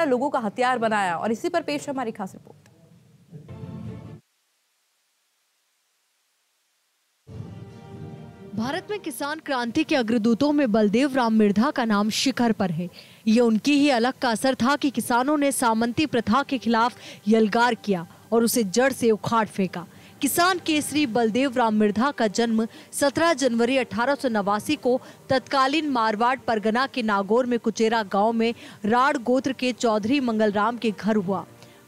लोगों का हथियार बनाया। और इसी पर पेश है हमारी खास रिपोर्ट। भारत में किसान क्रांति के अग्रदूतों में बलदेव राम मिर्धा का नाम शिखर पर है। ये उनकी ही अलग का असर था कि किसानों ने सामंती प्रथा के खिलाफ यलगार किया और उसे जड़ से उखाड़ फेंका। किसान केसरी बलदेव राम मिर्धा का जन्म 17 जनवरी 1889 को तत्कालीन मारवाड़ परगना के नागौर में कुचेरा गांव में राड़ गोत्र के चौधरी मंगलराम के घर हुआ।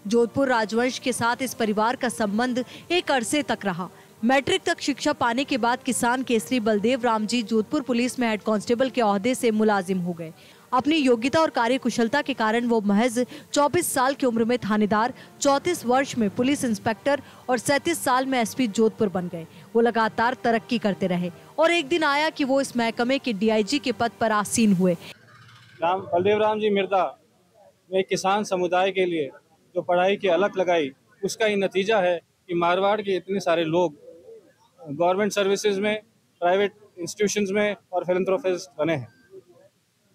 जोधपुर राजवंश के साथ इस परिवार का संबंध एक अरसे तक रहा। मैट्रिक तक शिक्षा पाने के बाद किसान केसरी बलदेव राम जी जोधपुर पुलिस में हेड कांस्टेबल के ओहदे से मुलाजिम हो गए। अपनी योग्यता और कार्यकुशलता के कारण वो महज 24 साल की उम्र में थानेदार, 34 वर्ष में पुलिस इंस्पेक्टर और 37 साल में एसपी जोधपुर बन गए। वो लगातार तरक्की करते रहे और एक दिन आया कि वो इस महकमे के डीआईजी के पद पर आसीन हुए। बलदेव राम जी मिर्धा ने किसान समुदाय के लिए जो पढ़ाई की अलख लगाई, उसका ही नतीजा है कि मारवाड़ के इतने सारे लोग गवर्नमेंट सर्विसेज में, प्राइवेट इंस्टीट्यूशंस में और फिलैंथ्रोपिस्ट बने हैं।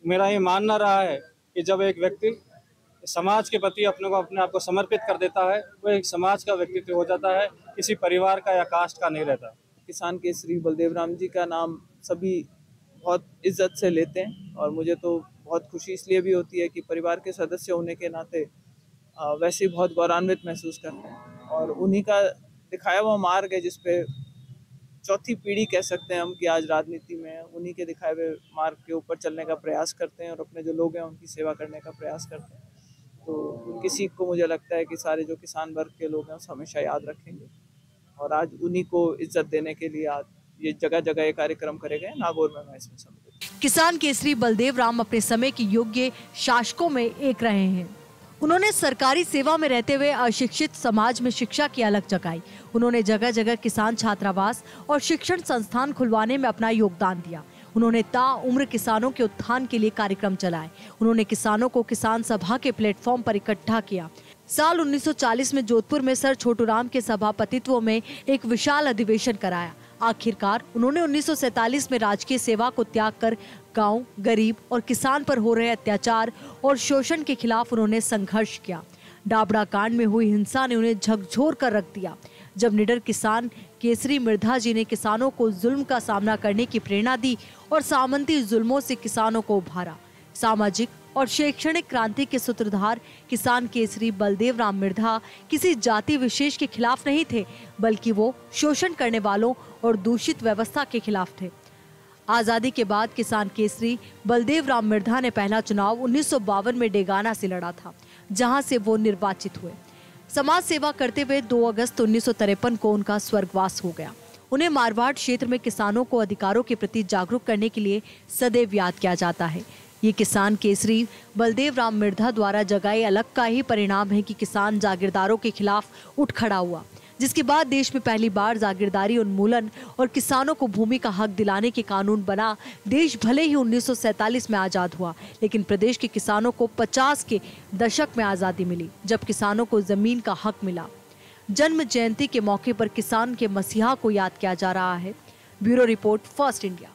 मेरा ये मानना रहा है कि जब एक व्यक्ति समाज के प्रति अपने आप को समर्पित कर देता है, वो एक समाज का व्यक्तित्व हो जाता है, किसी परिवार का या कास्ट का नहीं रहता। किसान केसरी बलदेव राम जी का नाम सभी बहुत इज्जत से लेते हैं और मुझे तो बहुत खुशी इसलिए भी होती है कि परिवार के सदस्य होने के नाते वैसे ही बहुत गौरवान्वित महसूस करते हैं। और उन्हीं का दिखाया हुआ मार्ग है जिसपे चौथी पीढ़ी कह सकते हैं हम कि आज राजनीति में, उन्हीं के दिखाए हुए मार्ग के ऊपर चलने का प्रयास करते हैं और अपने जो लोग हैं उनकी सेवा करने का प्रयास करते हैं। तो उनकी सीख को मुझे लगता है कि सारे जो किसान वर्ग के लोग हैं उसे हमेशा याद रखेंगे और आज उन्हीं को इज्जत देने के लिए आज ये जगह जगह ये कार्यक्रम करे गए। नागौर में मैं इसमें सम्मिलित। किसान केसरी बलदेव राम अपने समय के योग्य शासकों में एक रहे हैं। उन्होंने सरकारी सेवा में रहते हुए अशिक्षित समाज में शिक्षा की अलख जगाई। उन्होंने जगह जगह किसान छात्रावास और शिक्षण संस्थान खुलवाने में अपना योगदान दिया। उन्होंने ताउम्र किसानों के उत्थान के लिए कार्यक्रम चलाए। उन्होंने किसानों को किसान सभा के प्लेटफॉर्म पर इकट्ठा किया। साल 1940 में जोधपुर में सर छोटूराम के सभापतित्व में एक विशाल अधिवेशन कराया। आखिरकार उन्होंने 1947 में राजकीय सेवा को त्याग कर गांव, गरीब और किसान पर हो रहे अत्याचार और शोषण के खिलाफ उन्होंने संघर्ष किया। डाबड़ा कांड में हुई हिंसा ने उन्हें झकझोर कर रख दिया। जब निडर किसान केसरी मिर्धा जी ने किसानों को जुल्म का सामना करने की प्रेरणा दी और सामंती जुल्मों से किसानों को उभारा। सामाजिक और शैक्षणिक क्रांति के सूत्रधार किसान केसरी बलदेव राम मिर्धा किसी जाति विशेष के खिलाफ नहीं थे, बल्कि वो शोषण करने वालों और दूषित व्यवस्था के खिलाफ थे। आजादी के बाद किसान केसरी बलदेव राम मिर्धा ने पहला चुनाव 1952 में डेगाना से लड़ा था, जहां से वो निर्वाचित हुए। समाज सेवा करते हुए 2 अगस्त 1953 को उनका स्वर्गवास हो गया। उन्हें मारवाड़ क्षेत्र में किसानों को अधिकारों के प्रति जागरूक करने के लिए सदैव याद किया जाता है। ये किसान केसरी बलदेव राम मिर्धा द्वारा जगाए अलख का ही परिणाम है कि किसान जागीरदारों के खिलाफ उठ खड़ा हुआ, जिसके बाद देश में पहली बार जागीरदारी उन्मूलन और किसानों को भूमि का हक दिलाने के कानून बना। देश भले ही 1947 में आजाद हुआ, लेकिन प्रदेश के किसानों को 50 के दशक में आजादी मिली, जब किसानों को जमीन का हक मिला। जन्म जयंती के मौके पर किसान के मसीहा को याद किया जा रहा है। Bureau report, first India.